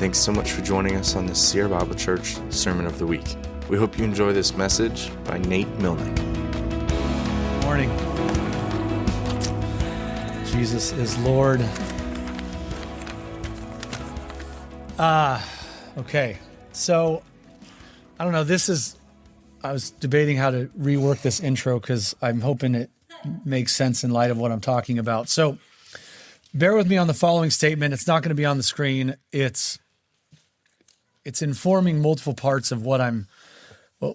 Thanks so much for joining us on the Sierra Bible Church Sermon of the Week. We hope you enjoy this message by Nate Milnik. Morning. Jesus is Lord. Okay. So, I don't know, I was debating how to rework this intro because I'm hoping it makes sense in light of what I'm talking about. So, bear with me on the following statement. It's not going to be on the screen. It's informing multiple parts of what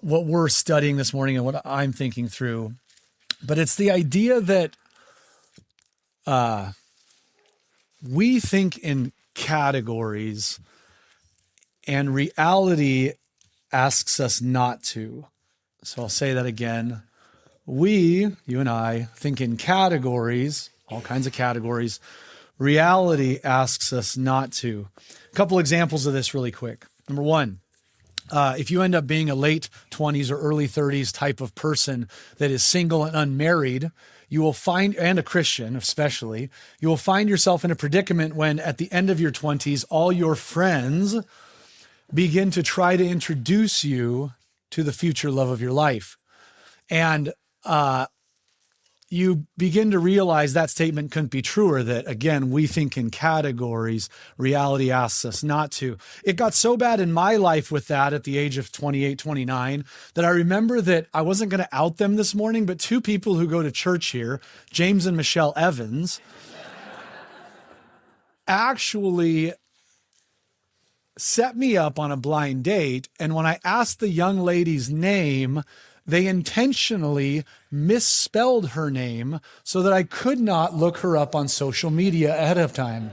we're studying this morning and what I'm thinking through. But it's the idea that we think in categories and reality asks us not to. So I'll say that again. You and I, think in categories, all kinds of categories. Reality asks us not to. A couple examples of this really quick. Number one, if you end up being a late 20s or early 30s type of person that is single and unmarried, you will find, and a Christian especially, you will find yourself in a predicament when at the end of your 20s, all your friends begin to try to introduce you to the future love of your life. And you begin to realize that statement couldn't be truer, that again, we think in categories, reality asks us not to. It got so bad in my life with that at the age of 28, 29, that I remember that I wasn't going to out them this morning, but two people who go to church here, James and Michelle Evans, actually set me up on a blind date. And when I asked the young lady's name, they intentionally misspelled her name so that I could not look her up on social media ahead of time.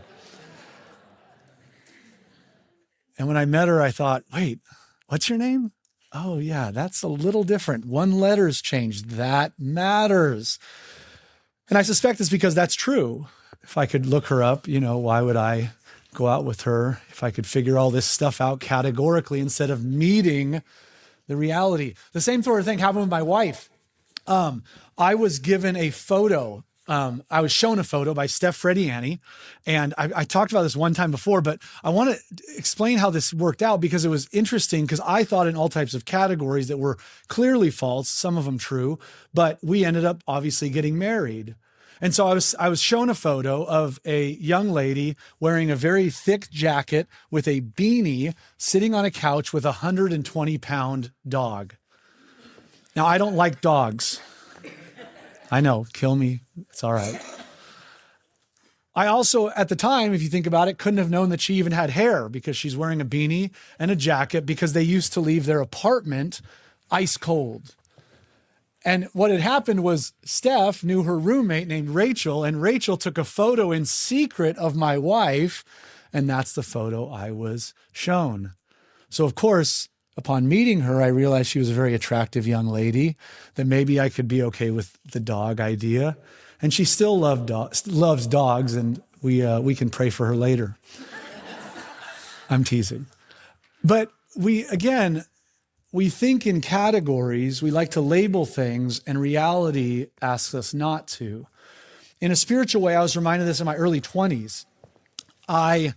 And when I met her, I thought, wait, what's your name? Oh yeah, that's a little different. One letter's changed. That matters. And I suspect it's because that's true. If I could look her up, why would I go out with her if I could figure all this stuff out categorically instead of meeting the reality? The same sort of thing happened with my wife. I was given a photo. I was shown a photo by Steph Frediani, and I talked about this one time before, but I want to explain how this worked out because it was interesting because I thought in all types of categories that were clearly false, some of them true, but we ended up obviously getting married. And so I was shown a photo of a young lady wearing a very thick jacket with a beanie sitting on a couch with a 120-pound dog. Now, I don't like dogs. I know, kill me. It's all right. I also, at the time, if you think about it, couldn't have known that she even had hair because she's wearing a beanie and a jacket because they used to leave their apartment ice cold. And what had happened was Steph knew her roommate named Rachel, and Rachel took a photo in secret of my wife, and that's the photo I was shown. So, of course, upon meeting her, I realized she was a very attractive young lady, that maybe I could be okay with the dog idea. And she still loves dogs, and we can pray for her later. I'm teasing. But we think in categories, we like to label things, and reality asks us not to. In a spiritual way, I was reminded of this in my early 20s. I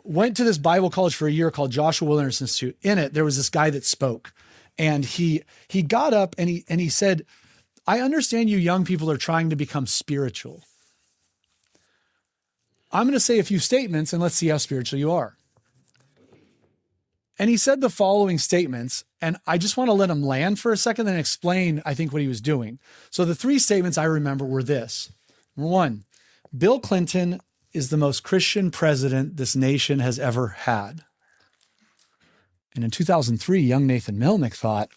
went to this Bible college for a year called Joshua Wilderness Institute. In it, there was this guy that spoke, and he got up and he said, I understand you young people are trying to become spiritual. I'm going to say a few statements, and let's see how spiritual you are. And he said the following statements, and I just want to let him land for a second and explain, I think, what he was doing. So the three statements I remember were this. Number one, Bill Clinton is the most Christian president this nation has ever had. And in 2003, young Nathan Milnik thought,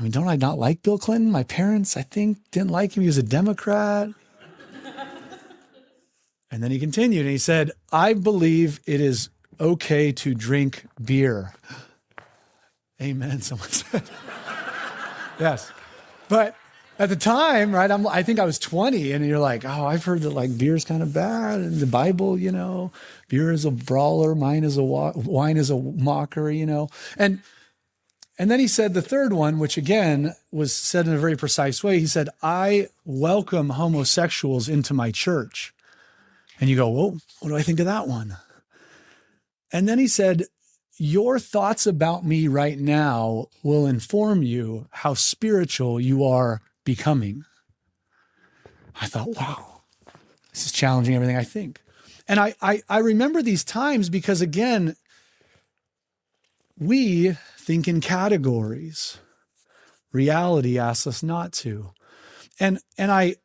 don't I not like Bill Clinton? My parents, I think, didn't like him. He was a Democrat. And then he continued and he said, I believe it is okay to drink beer. Amen, someone said. Yes. But at the time, right, I think I was 20, and you're like, oh, I've heard that beer's kind of bad. In the Bible, beer is a brawler, wine is a mocker, And then he said the third one, which again was said in a very precise way. He said, I welcome homosexuals into my church. And you go, well, what do I think of that one? And then he said, your thoughts about me right now will inform you how spiritual you are becoming. I thought, wow, this is challenging everything I think. And I remember these times because, again, we think in categories. Reality asks us not to. And I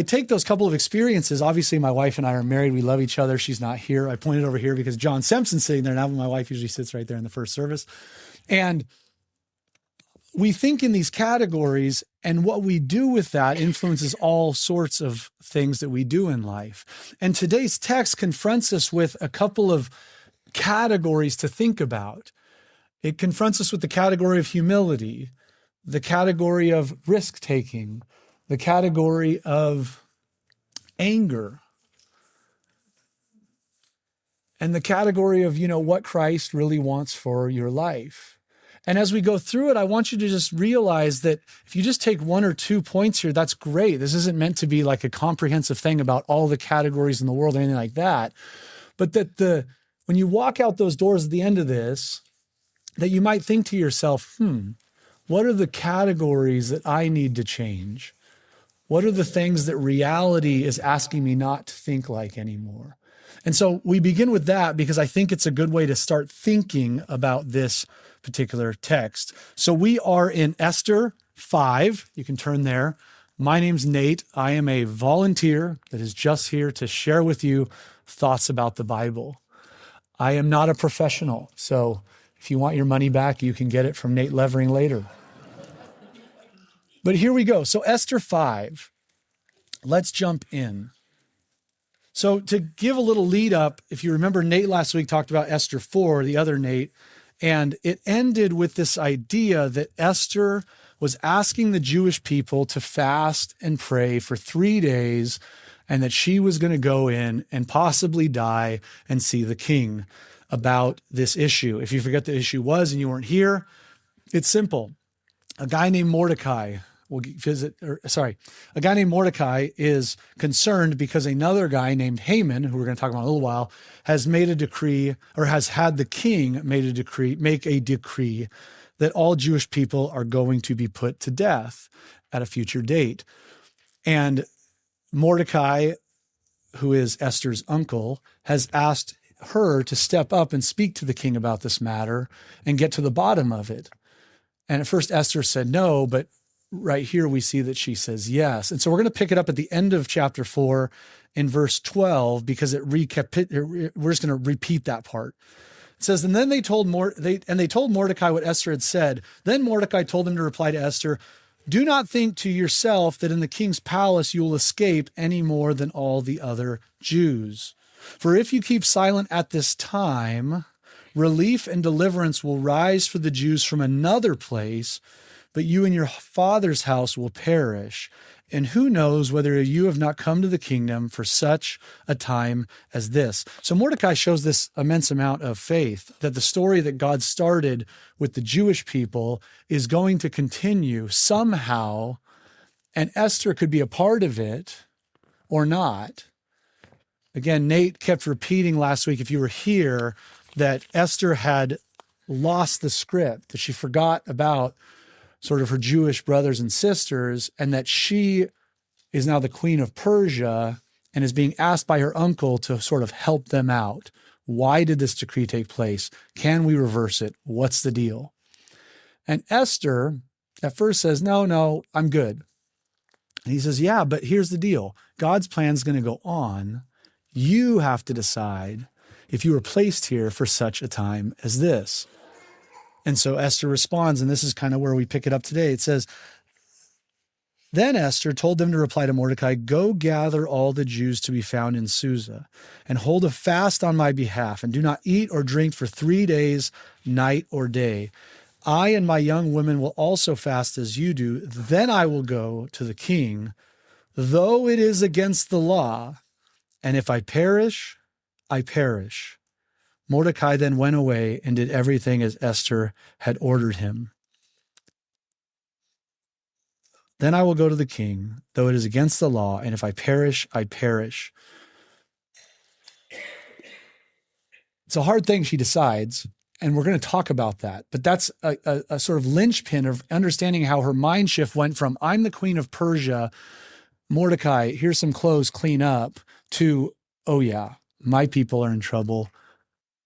take those couple of experiences. Obviously, my wife and I are married. We love each other. She's not here. I pointed over here because John Simpson's sitting there now. My wife usually sits right there in the first service. And we think in these categories, and what we do with that influences all sorts of things that we do in life. And today's text confronts us with a couple of categories to think about. It confronts us with the category of humility, the category of risk-taking, the category of anger, and the category of, what Christ really wants for your life. And as we go through it, I want you to just realize that if you just take one or 2 points here, that's great. This isn't meant to be like a comprehensive thing about all the categories in the world or anything like that. But that when you walk out those doors at the end of this, that you might think to yourself, what are the categories that I need to change? What are the things that reality is asking me not to think like anymore? And so we begin with that because I think it's a good way to start thinking about this particular text. So we are in Esther 5. You can turn there. My name's Nate. I am a volunteer that is just here to share with you thoughts about the Bible. I am not a professional. So if you want your money back, you can get it from Nate Levering later. But here we go. So Esther 5, let's jump in. So to give a little lead up, if you remember, Nate last week talked about Esther 4, the other Nate, and it ended with this idea that Esther was asking the Jewish people to fast and pray for 3 days, and that she was going to go in and possibly die and see the king about this issue. If you forget the issue was and you weren't here, it's simple. A guy named Mordecai a guy named Mordecai is concerned because another guy named Haman, who we're going to talk about in a little while, has made a decree, or has had the king make a decree that all Jewish people are going to be put to death at a future date. And Mordecai, who is Esther's uncle, has asked her to step up and speak to the king about this matter and get to the bottom of it. And at first Esther said no, but right here we see that she says yes. And so we're going to pick it up at the end of chapter 4 in verse 12 because we're just going to repeat that part. It says, and then they told Mordecai what Esther had said. Then Mordecai told him to reply to Esther, do not think to yourself that in the king's palace you will escape any more than all the other Jews. For if you keep silent at this time, relief and deliverance will rise for the Jews from another place, but you and your father's house will perish. And who knows whether you have not come to the kingdom for such a time as this. So Mordecai shows this immense amount of faith that the story that God started with the Jewish people is going to continue somehow, and Esther could be a part of it or not. Again, Nate kept repeating last week, if you were here, that Esther had lost the script, that she forgot about sort of her Jewish brothers and sisters, and that she is now the queen of Persia and is being asked by her uncle to sort of help them out. Why did this decree take place? Can we reverse it? What's the deal? And Esther at first says, no, I'm good. And he says, yeah, but here's the deal. God's plan is going to go on. You have to decide if you were placed here for such a time as this. And so Esther responds, and this is kind of where we pick it up today. It says, then Esther told them to reply to Mordecai, go gather all the Jews to be found in Susa and hold a fast on my behalf and do not eat or drink for 3 days, night or day. I and my young women will also fast as you do. Then I will go to the king, though it is against the law. And if I perish, I perish. Mordecai then went away and did everything as Esther had ordered him. Then I will go to the king, though it is against the law, and if I perish, I perish. It's a hard thing, she decides, and we're going to talk about that. But that's a sort of linchpin of understanding how her mind shift went from, I'm the queen of Persia, Mordecai, here's some clothes, clean up, to, oh yeah, my people are in trouble.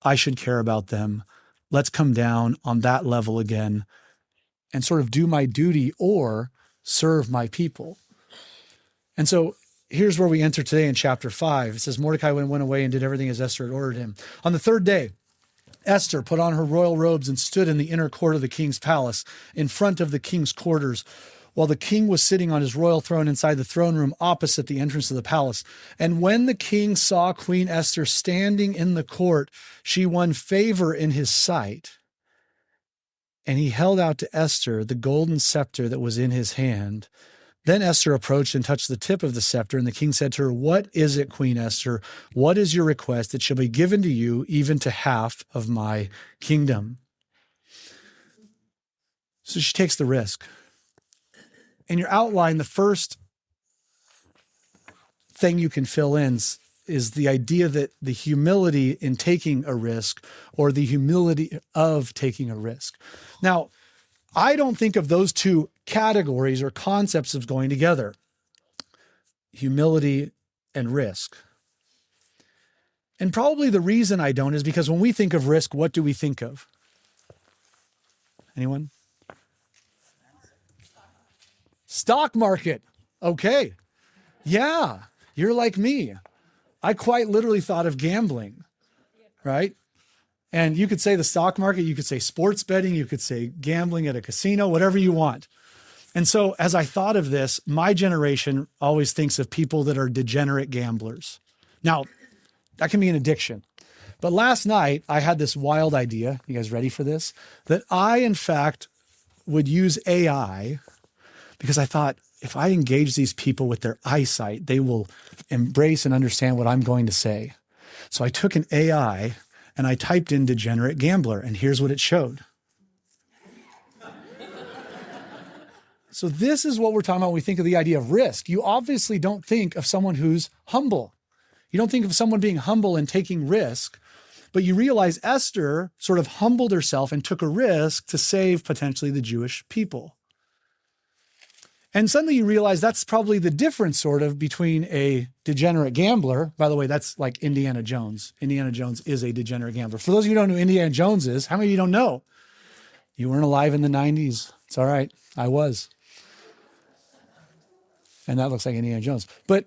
I should care about them. Let's come down on that level again and sort of do my duty or serve my people. And so here's where we enter today in chapter 5. It says, Mordecai went away and did everything as Esther had ordered him. On the third day, Esther put on her royal robes and stood in the inner court of the king's palace in front of the king's quarters, while the king was sitting on his royal throne inside the throne room opposite the entrance of the palace. And when the king saw Queen Esther standing in the court, she won favor in his sight. And he held out to Esther the golden scepter that was in his hand. Then Esther approached and touched the tip of the scepter, and the king said to her, What is it, Queen Esther? What is your request? It shall be given to you, even to half of my kingdom. So she takes the risk. In your outline, the first thing you can fill in is the idea that the humility in taking a risk, or the humility of taking a risk. Now, I don't think of those two categories or concepts as going together. Humility and risk. And probably the reason I don't is because when we think of risk, what do we think of? Anyone? Stock market. Okay. Yeah, you're like me. I quite literally thought of gambling, right? And you could say the stock market, you could say sports betting, you could say gambling at a casino, whatever you want. And so as I thought of this, my generation always thinks of people that are degenerate gamblers. Now, that can be an addiction. But last night, I had this wild idea. You guys ready for this? That I, in fact, would use AI, because I thought, if I engage these people with their eyesight, they will embrace and understand what I'm going to say. So I took an AI and I typed in degenerate gambler, and here's what it showed. So this is what we're talking about when we think of the idea of risk. You obviously don't think of someone who's humble. You don't think of someone being humble and taking risk, but you realize Esther sort of humbled herself and took a risk to save potentially the Jewish people. And suddenly you realize that's probably the difference sort of between a degenerate gambler. By the way, that's like Indiana Jones. Indiana Jones is a degenerate gambler. For those of you who don't know who Indiana Jones is, how many of you don't know? You weren't alive in the 90s. It's all right. I was. And that looks like Indiana Jones. But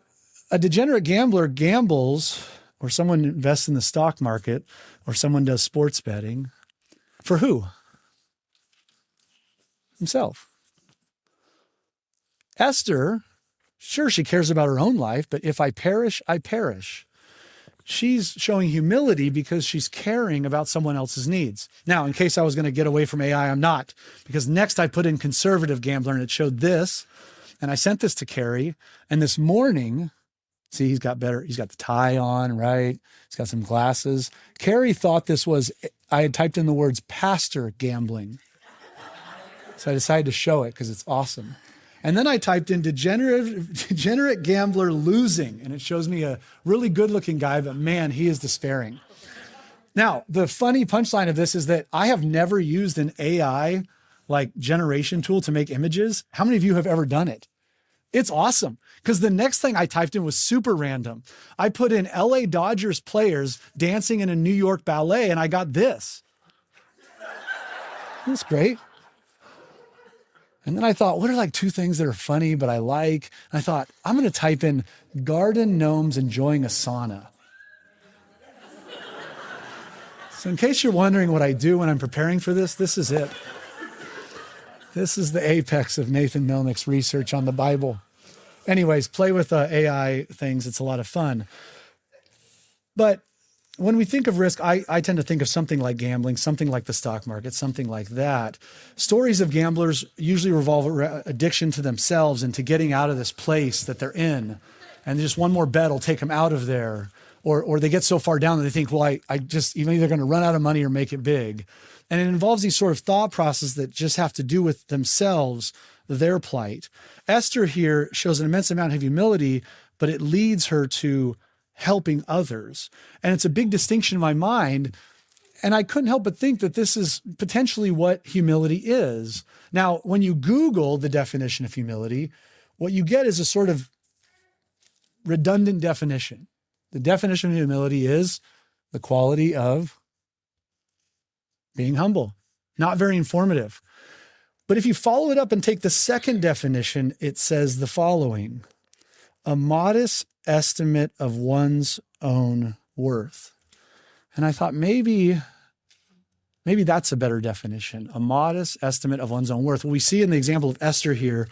a degenerate gambler gambles, or someone invests in the stock market, or someone does sports betting. For who? Himself. Esther, sure, she cares about her own life, but if I perish, I perish. She's showing humility because she's caring about someone else's needs. Now, in case I was going to get away from AI, I'm not, because next I put in conservative gambler and it showed this, and I sent this to Carrie, and this morning, see, he's got the tie on, right? He's got some glasses. Carrie thought this was, I had typed in the words pastor gambling. So I decided to show it because it's awesome. And then I typed in degenerate gambler losing, and it shows me a really good-looking guy, but man, he is despairing. Now, the funny punchline of this is that I have never used an AI like generation tool to make images. How many of you have ever done it? It's awesome, because the next thing I typed in was super random. I put in LA Dodgers players dancing in a New York ballet, and I got this. That's great. And then I thought, what are like two things that are funny, but I like? And I thought, I'm going to type in garden gnomes enjoying a sauna. So in case you're wondering what I do when I'm preparing for this, this is it. This is the apex of Nathan Milnik's research on the Bible. Anyways, play with AI things. It's a lot of fun. But when we think of risk, I tend to think of something like gambling, something like the stock market, something like that. Stories of gamblers usually revolve around addiction to themselves and to getting out of this place that they're in. And just one more bet will take them out of there. Or they get so far down that they think, well, I just, I'm either going to run out of money or make it big. And it involves these sort of thought processes that just have to do with themselves, their plight. Esther here shows an immense amount of humility, but it leads her to helping others. And it's a big distinction in my mind. And I couldn't help but think that this is potentially what humility is. Now, when you Google the definition of humility, what you get is a sort of redundant definition. The definition of humility is the quality of being humble. Not very informative. But if you follow it up and take the second definition, it says the following: a modest estimate of one's own worth. And I thought maybe that's a better definition, a modest estimate of one's own worth. What we see in the example of Esther here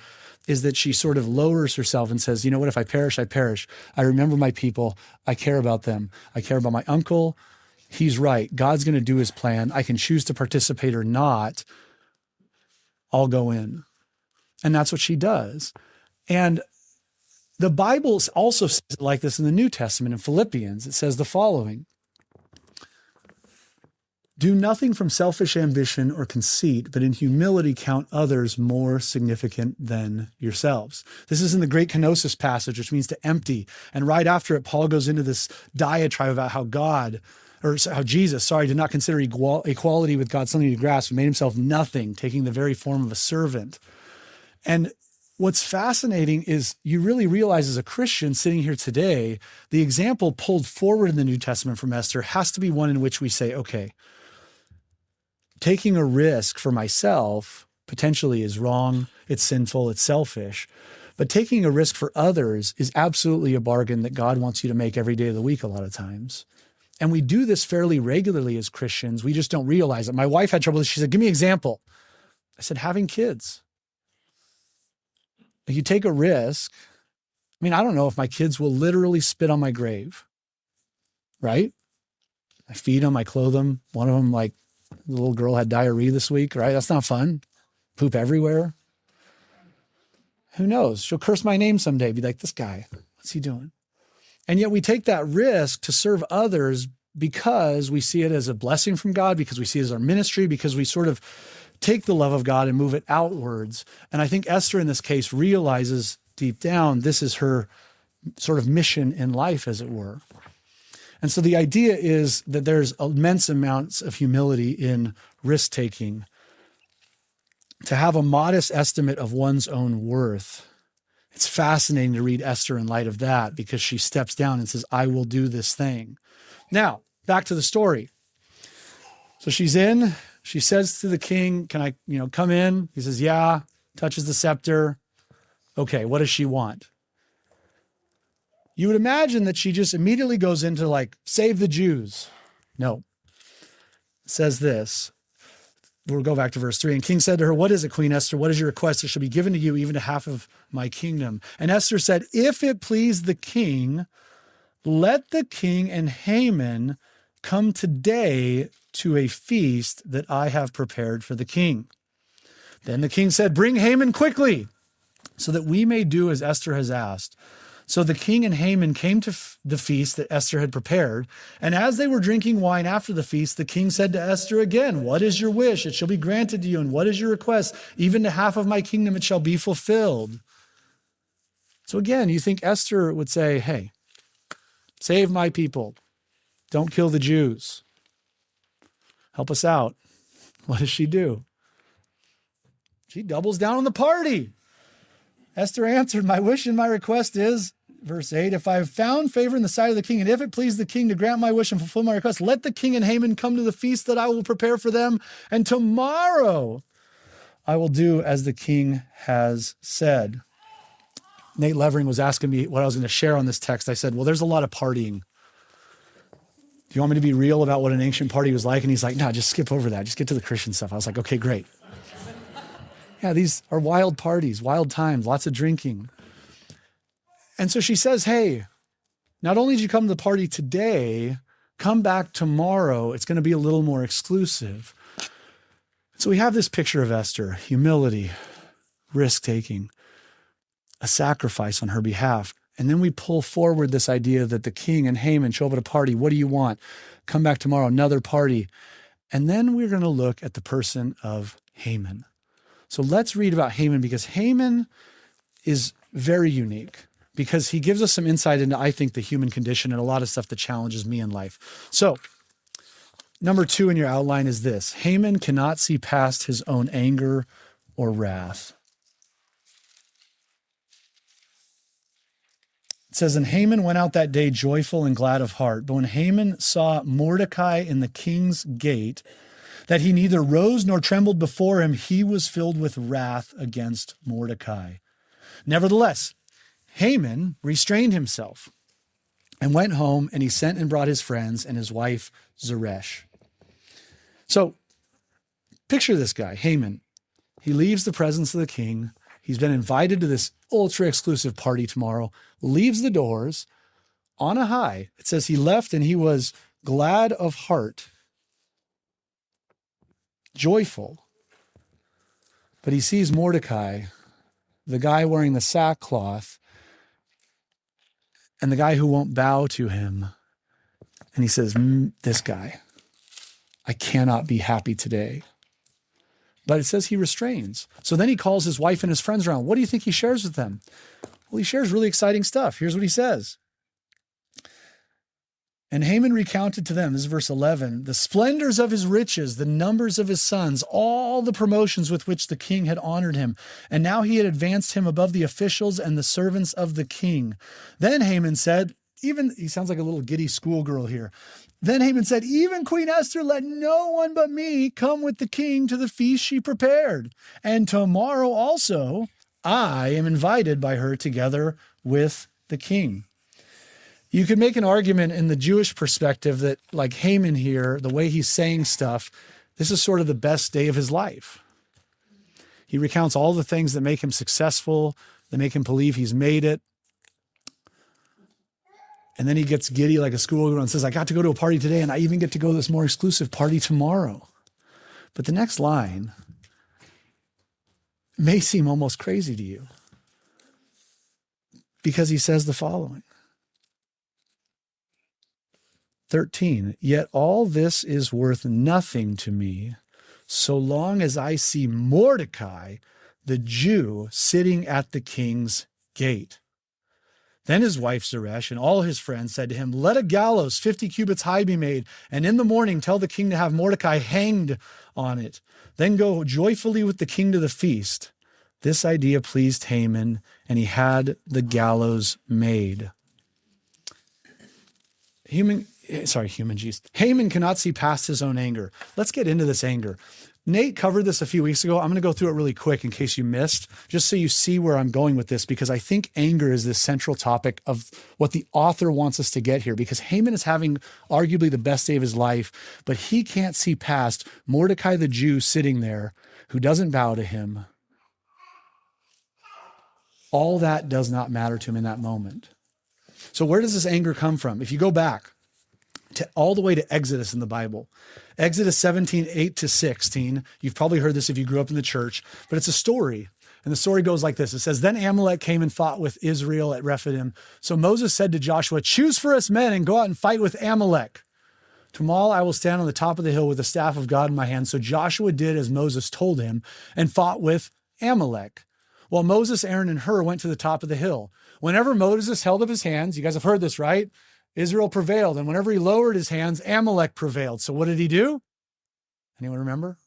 is that she sort of lowers herself and says, you know what, if I perish, I perish. I remember my people. I care about them. I care about my uncle. He's right. God's going to do his plan. I can choose to participate or not. I'll go in. And that's what she does. And the Bible also says it like this in the New Testament. In Philippians, it says the following: do nothing from selfish ambition or conceit, but in humility count others more significant than yourselves. This is in the great kenosis passage, which means to empty. And right after it, Paul goes into this diatribe about how Jesus did not consider equality with God something to grasp, and made himself nothing, taking the very form of a servant. And what's fascinating is you really realize as a Christian sitting here today, the example pulled forward in the New Testament from Esther has to be one in which we say, okay, taking a risk for myself potentially is wrong, it's sinful, it's selfish. But taking a risk for others is absolutely a bargain that God wants you to make every day of the week a lot of times. And we do this fairly regularly as Christians. We just don't realize it. My wife had trouble with this. She said, give me an example. I said, having kids. You take a risk. I mean, I don't know if my kids will literally spit on my grave, right? I feed them, I clothe them. One of them, like, the little girl had diarrhea this week, right? That's not fun. Poop everywhere. Who knows? She'll curse my name someday, be like, this guy, what's he doing? And yet we take that risk to serve others because we see it as a blessing from God, because we see it as our ministry, because we sort of take the love of God and move it outwards. And I think Esther in this case realizes deep down, this is her sort of mission in life, as it were. And so the idea is that there's immense amounts of humility in risk-taking. To have a modest estimate of one's own worth. It's fascinating to read Esther in light of that, because she steps down and says, I will do this thing. Now, back to the story. So she's in, she says to the king, can I, come in? He says, yeah, touches the scepter. Okay, what does she want? You would imagine that she just immediately goes into like, save the Jews. No. It says this. We'll go back to verse 3. And King said to her, what is it, Queen Esther? What is your request? It shall be given to you, even to half of my kingdom. And Esther said, if it please the king, let the king and Haman come today to a feast that I have prepared for the king. Then the king said, bring Haman quickly, so that we may do as Esther has asked. So the king and Haman came to the feast that Esther had prepared. And as they were drinking wine after the feast, the king said to Esther again, what is your wish? It shall be granted to you. And what is your request? Even to half of my kingdom it shall be fulfilled. So again, you think Esther would say, hey, save my people. Don't kill the Jews. Help us out. What does she do? She doubles down on the party. Esther answered, my wish and my request is, verse 8, if I have found favor in the sight of the king, and if it please the king to grant my wish and fulfill my request, let the king and Haman come to the feast that I will prepare for them, and tomorrow I will do as the king has said. Nate Levering was asking me what I was going to share on this text. I said, well, there's a lot of partying. Do you want me to be real about what an ancient party was like? And he's like, no, just skip over that. Just get to the Christian stuff. I was like, okay, great. Yeah, these are wild parties, wild times, lots of drinking. And so she says, hey, not only did you come to the party today, come back tomorrow. It's going to be a little more exclusive. So we have this picture of Esther, humility, risk-taking, a sacrifice on her behalf. And then we pull forward this idea that the king and Haman show up at a party. What do you want? Come back tomorrow, another party. And then we're going to look at the person of Haman. So let's read about Haman, because Haman is very unique. because he gives us some insight into, I think, the human condition and a lot of stuff that challenges me in life. So, number 2 in your outline is this: Haman cannot see past his own anger or wrath. It says, and Haman went out that day joyful and glad of heart. But when Haman saw Mordecai in the king's gate, that he neither rose nor trembled before him, he was filled with wrath against Mordecai. Nevertheless, Haman restrained himself and went home, and he sent and brought his friends and his wife Zeresh. So picture this guy, Haman. He leaves the presence of the king. He's been invited to this ultra exclusive party tomorrow, leaves the doors on a high. It says he left and he was glad of heart, joyful. But he sees Mordecai, the guy wearing the sackcloth, and the guy who won't bow to him. And he says, this guy, I cannot be happy today. But it says he restrains. So then he calls his wife and his friends around. What do you think he shares with them? Well, he shares really exciting stuff. Here's what he says. And Haman recounted to them, this is verse 11, the splendors of his riches, the numbers of his sons, all the promotions with which the king had honored him. And now he had advanced him above the officials and the servants of the king. Then Haman said, he sounds like a little giddy schoolgirl here. Then Haman said, even Queen Esther, let no one but me come with the king to the feast she prepared. And tomorrow also I am invited by her together with the king. You could make an argument in the Jewish perspective that, like Haman here, the way he's saying stuff, this is sort of the best day of his life. He recounts all the things that make him successful, that make him believe he's made it. And then he gets giddy like a schoolgirl and says, I got to go to a party today, and I even get to go to this more exclusive party tomorrow. But the next line may seem almost crazy to you, because he says the following. 13, yet all this is worth nothing to me so long as I see Mordecai, the Jew, sitting at the king's gate. Then his wife Zeresh and all his friends said to him, let a gallows 50 cubits high be made, and in the morning tell the king to have Mordecai hanged on it. Then go joyfully with the king to the feast. This idea pleased Haman, and he had the gallows made. Haman cannot see past his own anger. Let's get into this anger. Nate covered this a few weeks ago. I'm going to go through it really quick in case you missed, just so you see where I'm going with this, because I think anger is this central topic of what the author wants us to get here, because Haman is having arguably the best day of his life, but he can't see past Mordecai the Jew sitting there who doesn't bow to him. All that does not matter to him in that moment. So where does this anger come from? If you go back all the way to Exodus in the Bible, Exodus 17, 8-16. You've probably heard this if you grew up in the church, but it's a story. And the story goes like this. It says, then Amalek came and fought with Israel at Rephidim. So Moses said to Joshua, choose for us men and go out and fight with Amalek. Tomorrow I will stand on the top of the hill with the staff of God in my hand. So Joshua did as Moses told him and fought with Amalek. Well, Moses, Aaron, and Hur went to the top of the hill. Whenever Moses held up his hands, you guys have heard this, right? Israel prevailed. And whenever he lowered his hands, Amalek prevailed. So what did he do? Anyone remember?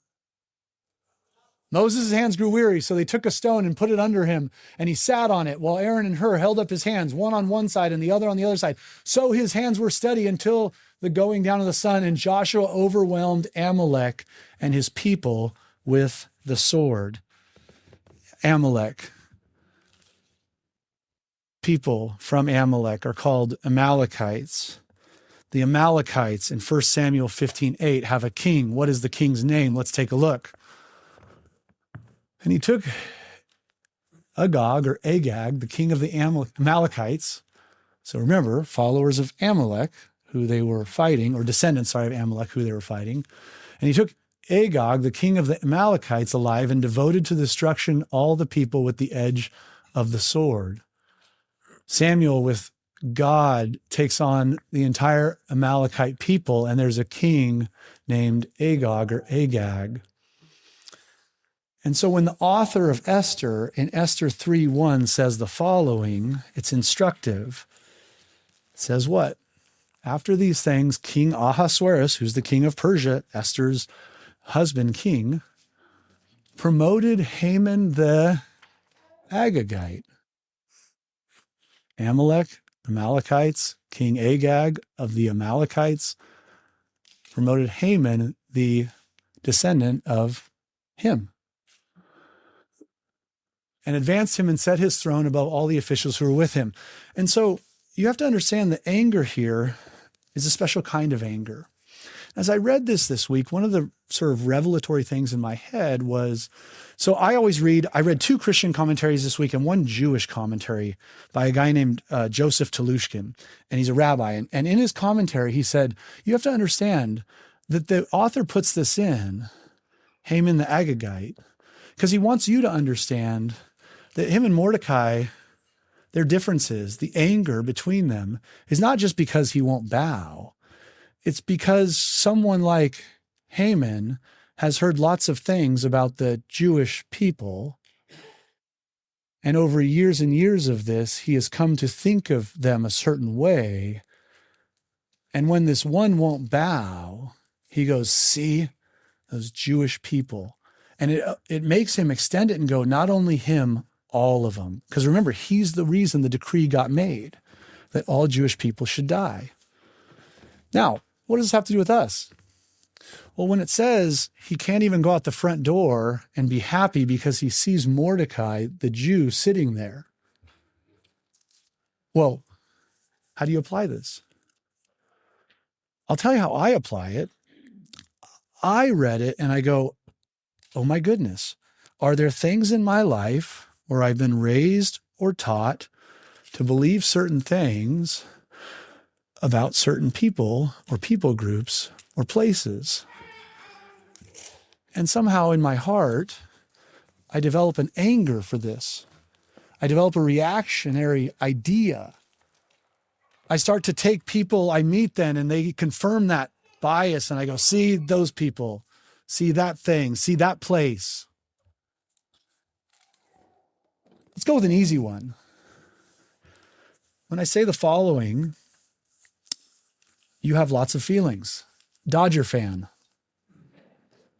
Moses' hands grew weary, so they took a stone and put it under him, and he sat on it while Aaron and Hur held up his hands, one on one side and the other on the other side. So his hands were steady until the going down of the sun, and Joshua overwhelmed Amalek and his people with the sword. Amalek. People from Amalek are called Amalekites. The Amalekites in 1 Samuel 15:8 have a king. What is the king's name? Let's take a look. And he took Agag or Agag, the king of the Amalekites. So remember, followers of Amalek, who they were fighting, or descendants, of Amalek, who they were fighting. And he took Agag, the king of the Amalekites, alive and devoted to destruction all the people with the edge of the sword. Samuel, with God, takes on the entire Amalekite people, and there's a king named Agag or Agag. And so when the author of Esther in Esther 3:1 says the following, it's instructive. It says what? After these things, King Ahasuerus, who's the king of Persia, Esther's husband king, promoted Haman the Agagite. Amalek, Amalekites, King Agag of the Amalekites, promoted Haman, the descendant of him, and advanced him and set his throne above all the officials who were with him. And so you have to understand the anger here is a special kind of anger. As I read this week, one of the sort of revelatory things in my head was, so I read 2 Christian commentaries this week and 1 Jewish commentary by a guy named Joseph Telushkin, and he's a rabbi. And in his commentary, he said, you have to understand that the author puts this in, Haman the Agagite, because he wants you to understand that him and Mordecai, their differences, the anger between them, is not just because he won't bow. It's because someone like Haman has heard lots of things about the Jewish people. And over years and years of this, he has come to think of them a certain way. And when this one won't bow, he goes, see, those Jewish people. And it makes him extend it and go, not only him, all of them. Because remember, he's the reason the decree got made that all Jewish people should die. Now, what does this have to do with us? Well, when it says he can't even go out the front door and be happy because he sees Mordecai, the Jew, sitting there. Well, how do you apply this? I'll tell you how I apply it. I read it and I go, oh my goodness, are there things in my life where I've been raised or taught to believe certain things about certain people or people groups or places? And somehow in my heart, I develop an anger for this. I develop a reactionary idea. I start to take people I meet then and they confirm that bias and I go, see those people, see that thing, see that place. Let's go with an easy one. When I say the following, you have lots of feelings. Dodger fan.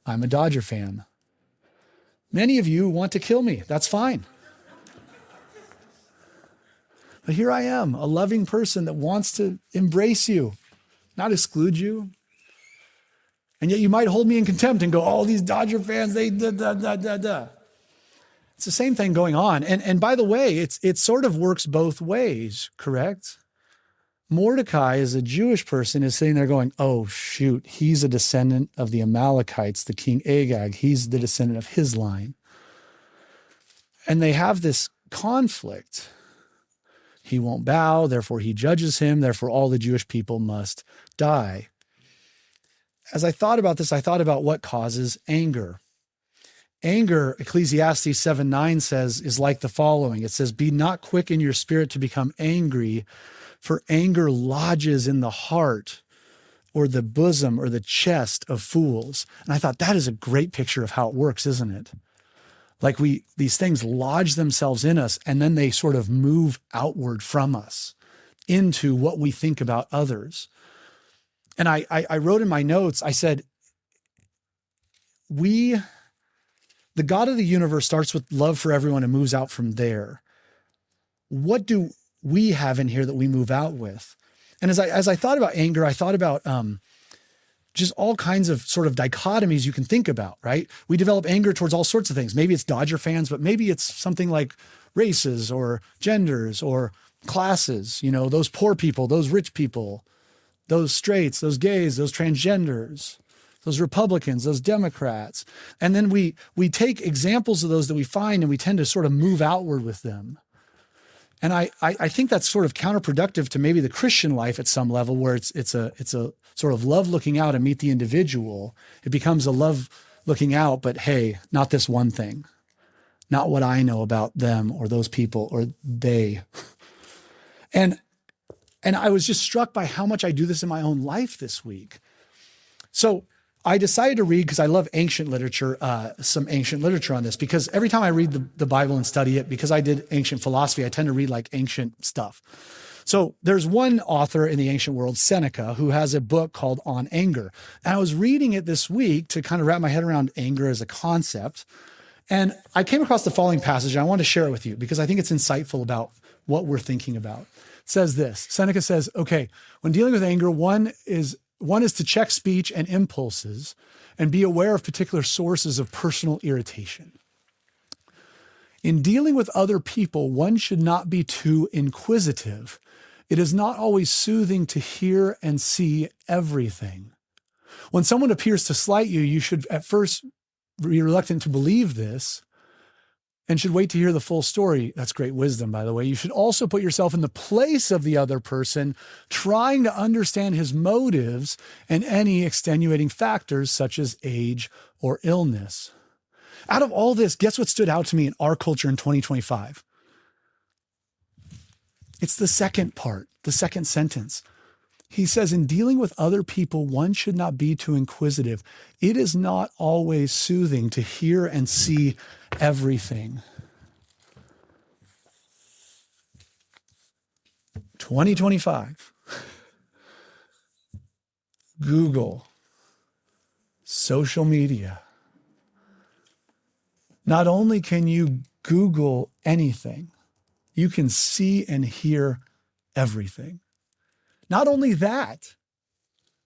I'm a Dodger fan. Many of you want to kill me. That's fine. But here I am, a loving person that wants to embrace you, not exclude you. And yet you might hold me in contempt and go, oh, these Dodger fans, they da. It's the same thing going on. And by the way, it sort of works both ways, correct? Mordecai, as a Jewish person, is sitting there going, oh, shoot, he's a descendant of the Amalekites, the king Agag. He's the descendant of his line. And they have this conflict. He won't bow, therefore he judges him, therefore all the Jewish people must die. As I thought about this, I thought about what causes anger. Anger, Ecclesiastes 7:9 says, is like the following. It says, be not quick in your spirit to become angry, for anger lodges in the heart or the bosom or the chest of fools. And I thought that is a great picture of how it works, isn't it? Like these things lodge themselves in us and then they sort of move outward from us into what we think about others. And I wrote in my notes, I said, the God of the universe starts with love for everyone and moves out from there. What do we have in here that we move out with? And as I thought about anger, I thought about just all kinds of sort of dichotomies you can think about, right? We develop anger towards all sorts of things. Maybe it's Dodger fans, but maybe it's something like races or genders or classes, those poor people, those rich people, those straights, those gays, those transgenders, those Republicans, those Democrats. And then we take examples of those that we find and we tend to sort of move outward with them. And I think that's sort of counterproductive to maybe the Christian life at some level, where it's a sort of love looking out and meet the individual. It becomes a love looking out, but hey, not this one thing, not what I know about them or those people or they. And I was just struck by how much I do this in my own life this week. So I decided to read, because I love ancient literature, some ancient literature on this, because every time I read the Bible and study it, because I did ancient philosophy, I tend to read like ancient stuff. So there's one author in the ancient world, Seneca, who has a book called On Anger. And I was reading it this week to kind of wrap my head around anger as a concept. And I came across the following passage, and I want to share it with you because I think it's insightful about what we're thinking about. It says this, Seneca says, okay, when dealing with anger, one is to check speech and impulses and be aware of particular sources of personal irritation. In dealing with other people, one should not be too inquisitive. It is not always soothing to hear and see everything. When someone appears to slight you, you should at first be reluctant to believe this and should wait to hear the full story. That's great wisdom, by the way. You should also put yourself in the place of the other person, trying to understand his motives and any extenuating factors such as age or illness. Out of all this, guess what stood out to me in our culture in 2025? It's the second part, the second sentence. He says, in dealing with other people, one should not be too inquisitive. It is not always soothing to hear and see everything. 2025. Google, social media. Not only can you Google anything, you can see and hear everything. Not only that,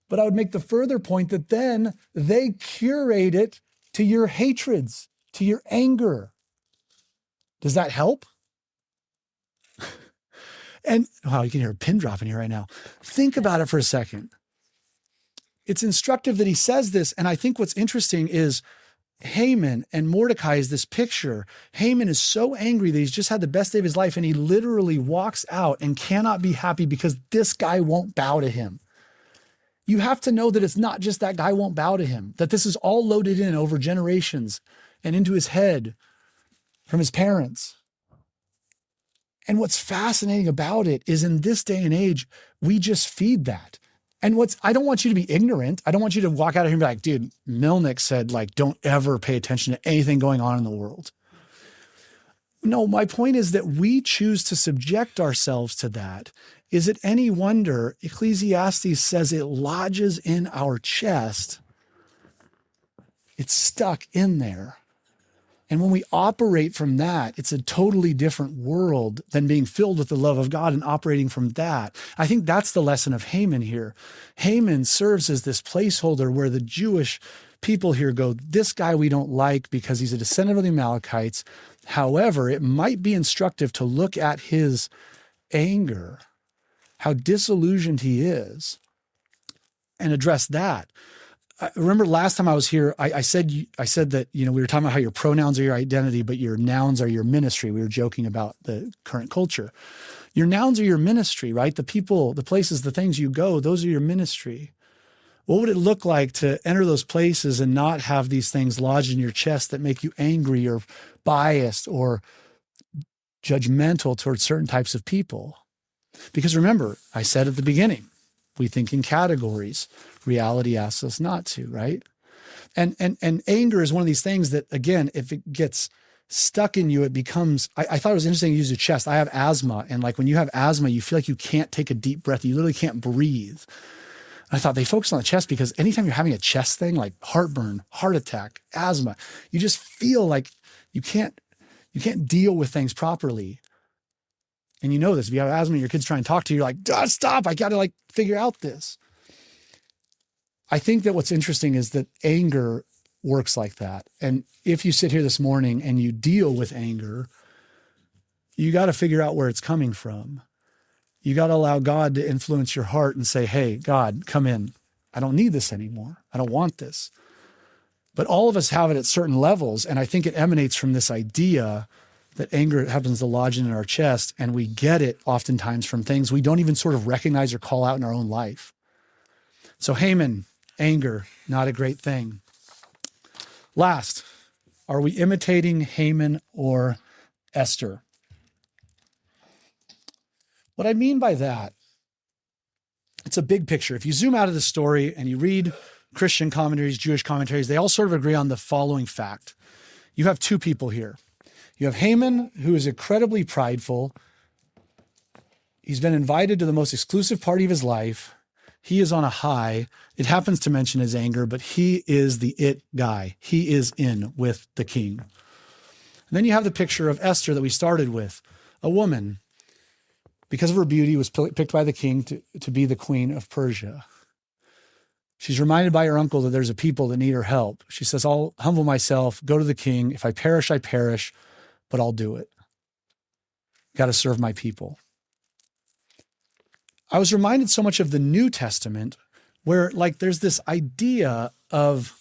but I would make the further point that then they curate it to your hatreds, to your anger. Does that help? And wow, you can hear a pin drop in here right now. Think about it for a second. It's instructive that he says this. And I think what's interesting is Haman and Mordecai is this picture. Haman is so angry that he's just had the best day of his life, and he literally walks out and cannot be happy because this guy won't bow to him. You have to know that it's not just that guy won't bow to him, that this is all loaded in over generations and into his head from his parents. And what's fascinating about it is in this day and age, we just feed that. And I don't want you to be ignorant. I don't want you to walk out of here and be like, dude, Milnik said, like, don't ever pay attention to anything going on in the world. No, my point is that we choose to subject ourselves to that. Is it any wonder Ecclesiastes says it lodges in our chest? It's stuck in there. And when we operate from that, it's a totally different world than being filled with the love of God and operating from that. I think that's the lesson of Haman here. Haman serves as this placeholder where the Jewish people here go, this guy we don't like because he's a descendant of the Amalekites. However, it might be instructive to look at his anger, how disillusioned he is, and address that. I remember last time I was here, I said that, we were talking about how your pronouns are your identity, but your nouns are your ministry. We were joking about the current culture. Your nouns are your ministry, right? The people, the places, the things you go, those are your ministry. What would it look like to enter those places and not have these things lodged in your chest that make you angry or biased or judgmental towards certain types of people? Because remember, I said at the beginning, we think in categories. Reality asks us not to, right? And anger is one of these things that, again, if it gets stuck in you, it becomes, I thought it was interesting to use your chest. I have asthma. And like when you have asthma, you feel like you can't take a deep breath. You literally can't breathe. I thought they focus on the chest because anytime you're having a chest thing, like heartburn, heart attack, asthma, you just feel like you can't deal with things properly. And you know this, if you have asthma and your kid's trying to talk to you, you're like, stop, I got to figure out this. I think that what's interesting is that anger works like that. And if you sit here this morning and you deal with anger, you got to figure out where it's coming from. You got to allow God to influence your heart and say, hey, God, come in. I don't need this anymore. I don't want this. But all of us have it at certain levels. And I think it emanates from this idea that anger happens to lodge in our chest, and we get it oftentimes from things we don't even sort of recognize or call out in our own life. So Haman, anger, not a great thing. Last, are we imitating Haman or Esther? What I mean by that, it's a big picture. If you zoom out of the story and you read Christian commentaries, Jewish commentaries, they all sort of agree on the following fact. You have two people here. You have Haman, who is incredibly prideful. He's been invited to the most exclusive party of his life. He is on a high. It happens to mention his anger, but he is the it guy. He is in with the king. And then you have the picture of Esther that we started with, a woman, because of her beauty, was picked by the king to be the queen of Persia. She's reminded by her uncle that there's a people that need her help. She says, I'll humble myself, go to the king. If I perish, I perish, but I'll do it. Got to serve my people. I was reminded so much of the New Testament where like there's this idea of,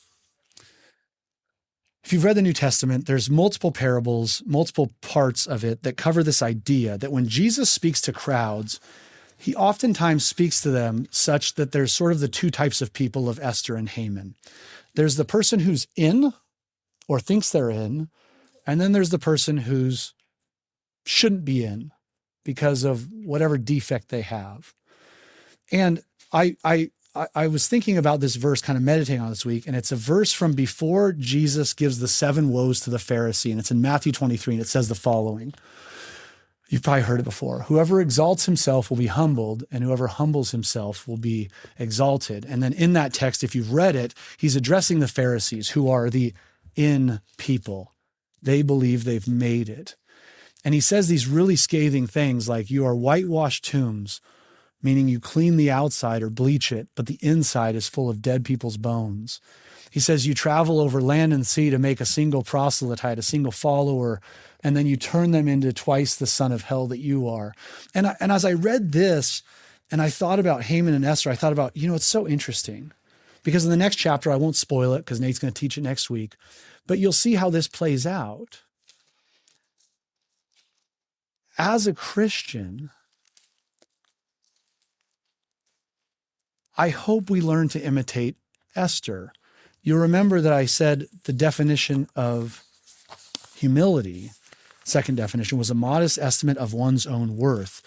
if you've read the New Testament, there's multiple parables, multiple parts of it that cover this idea that when Jesus speaks to crowds, he oftentimes speaks to them such that there's sort of the two types of people of Esther and Haman. There's the person who's in or thinks they're in, and then there's the person who's shouldn't be in because of whatever defect they have. And I was thinking about this verse, kind of meditating on this week, and it's a verse from before Jesus gives the 7 woes to the Pharisee, and it's in Matthew 23, and it says the following. You've probably heard it before. Whoever exalts himself will be humbled, and whoever humbles himself will be exalted. And then in that text, if you've read it, he's addressing the Pharisees, who are the in people. They believe they've made it. And he says these really scathing things like, you are whitewashed tombs, meaning you clean the outside or bleach it, but the inside is full of dead people's bones. He says you travel over land and sea to make a single proselyte, a single follower, and then you turn them into twice the son of hell that you are. And as I read this and I thought about Haman and Esther, I thought about, it's so interesting because in the next chapter, I won't spoil it because Nate's going to teach it next week, but you'll see how this plays out. As a Christian, I hope we learn to imitate Esther. You'll remember that I said the definition of humility, second definition, was a modest estimate of one's own worth.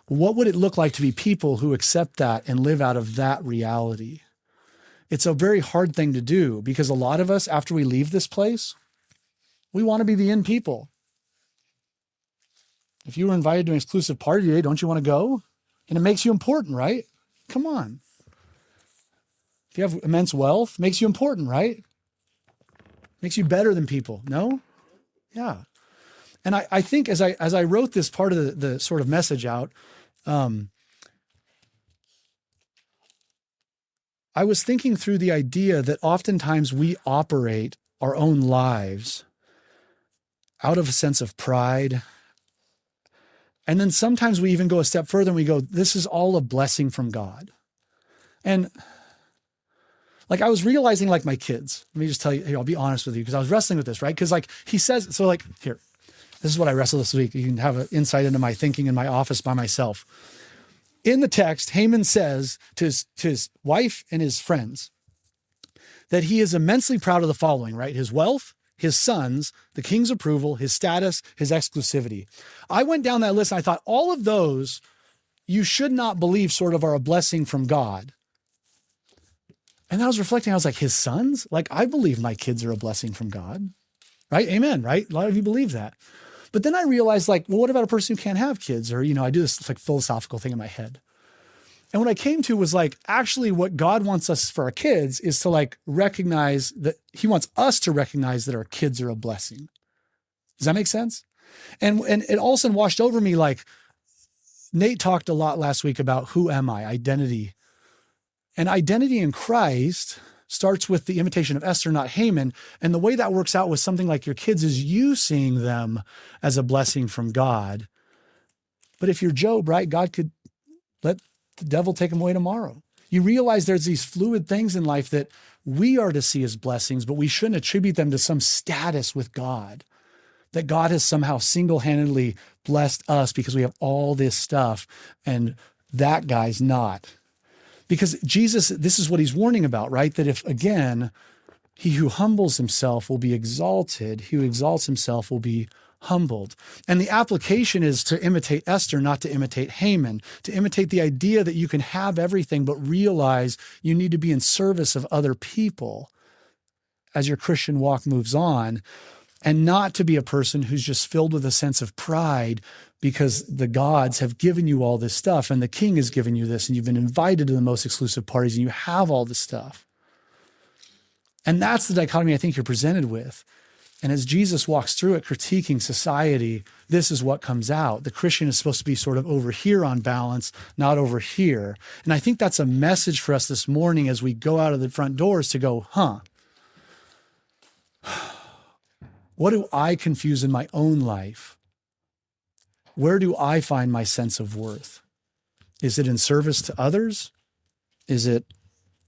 What would it look like to be people who accept that and live out of that reality? It's a very hard thing to do because a lot of us, after we leave this place, we want to be the in people. If you were invited to an exclusive party today, don't you want to go? And it makes you important, right? Come on. If you have immense wealth, makes you important, right? Makes you better than people. No? Yeah. And I think as I wrote this part of the sort of message out, I was thinking through the idea that oftentimes we operate our own lives out of a sense of pride. And then sometimes we even go a step further and we go, this is all a blessing from God. And like I was realizing like my kids, let me just tell you, here, I'll be honest with you because I was wrestling with this, right? Because like he says, so like here, this is what I wrestled this week. You can have an insight into my thinking in my office by myself. In the text, Haman says to his wife and his friends that he is immensely proud of the following, right? His wealth, his sons, the king's approval, his status, his exclusivity. I went down that list and I thought all of those you should not believe sort of are a blessing from God. And I was reflecting, I was like, his sons? Like, I believe my kids are a blessing from God, right? Amen, right? A lot of you believe that. But then I realized like, well, what about a person who can't have kids? Or, I do this like philosophical thing in my head. And what I came to was like, actually what God wants us for our kids is to like recognize that he wants us to recognize that our kids are a blessing. Does that make sense? And it all of a sudden washed over me like, Nate talked a lot last week about who am I, identity. And identity in Christ starts with the imitation of Esther, not Haman. And the way that works out with something like your kids is you seeing them as a blessing from God. But if you're Job, right, God could let the devil take them away tomorrow. You realize there's these fluid things in life that we are to see as blessings, but we shouldn't attribute them to some status with God, that God has somehow single-handedly blessed us because we have all this stuff and that guy's not. Because Jesus, this is what he's warning about, right? That if, again, he who humbles himself will be exalted, he who exalts himself will be humbled. And the application is to imitate Esther, not to imitate Haman, to imitate the idea that you can have everything, but realize you need to be in service of other people as your Christian walk moves on, and not to be a person who's just filled with a sense of pride because the gods have given you all this stuff and the king has given you this and you've been invited to the most exclusive parties and you have all this stuff. And that's the dichotomy I think you're presented with. And as Jesus walks through it, critiquing society, this is what comes out. The Christian is supposed to be sort of over here on balance, not over here. And I think that's a message for us this morning as we go out of the front doors to go, what do I confuse in my own life? Where do I find my sense of worth? Is it in service to others? Is it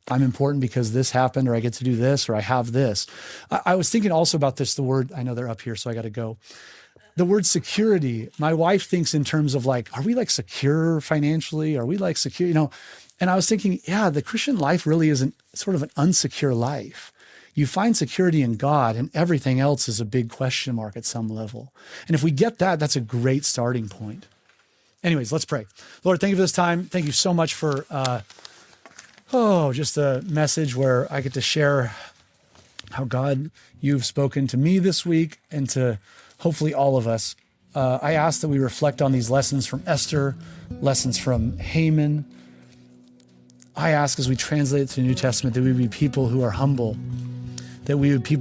I'm important because this happened, or I get to do this, or I have this? I was thinking also about this, the word, I know they're up here, so I got to go. The word security, my wife thinks in terms of like, are we like secure financially? Are we like secure, And I was thinking, yeah, the Christian life really isn't sort of an unsecure life. You find security in God, and everything else is a big question mark at some level. And if we get that, that's a great starting point. Anyways, let's pray. Lord, thank you for this time. Thank you so much for just a message where I get to share how God, you've spoken to me this week and to hopefully all of us. I ask that we reflect on these lessons from Esther, lessons from Haman. I ask as we translate it to the New Testament that we be people who are humble, that we would be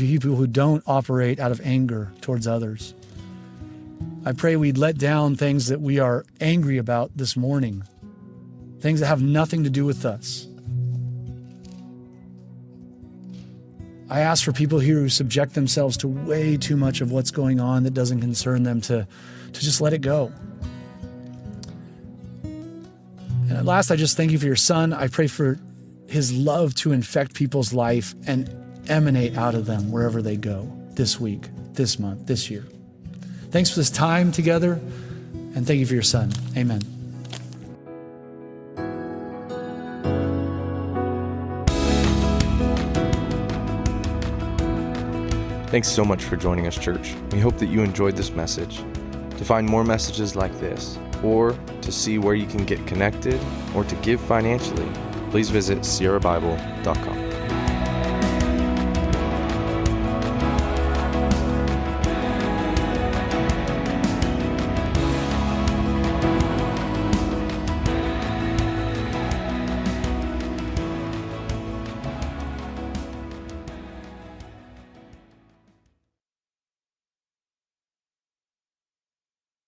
people who don't operate out of anger towards others. I pray we'd let down things that we are angry about this morning, things that have nothing to do with us. I ask for people here who subject themselves to way too much of what's going on that doesn't concern them to just let it go. And at last, I just thank you for your son. I pray for his love to infect people's life and emanate out of them wherever they go this week, this month, this year. Thanks for this time together, and thank you for your son. Amen. Thanks so much for joining us, church. We hope that you enjoyed this message. To find more messages like this, or to see where you can get connected or to give financially, please visit sierrabible.com.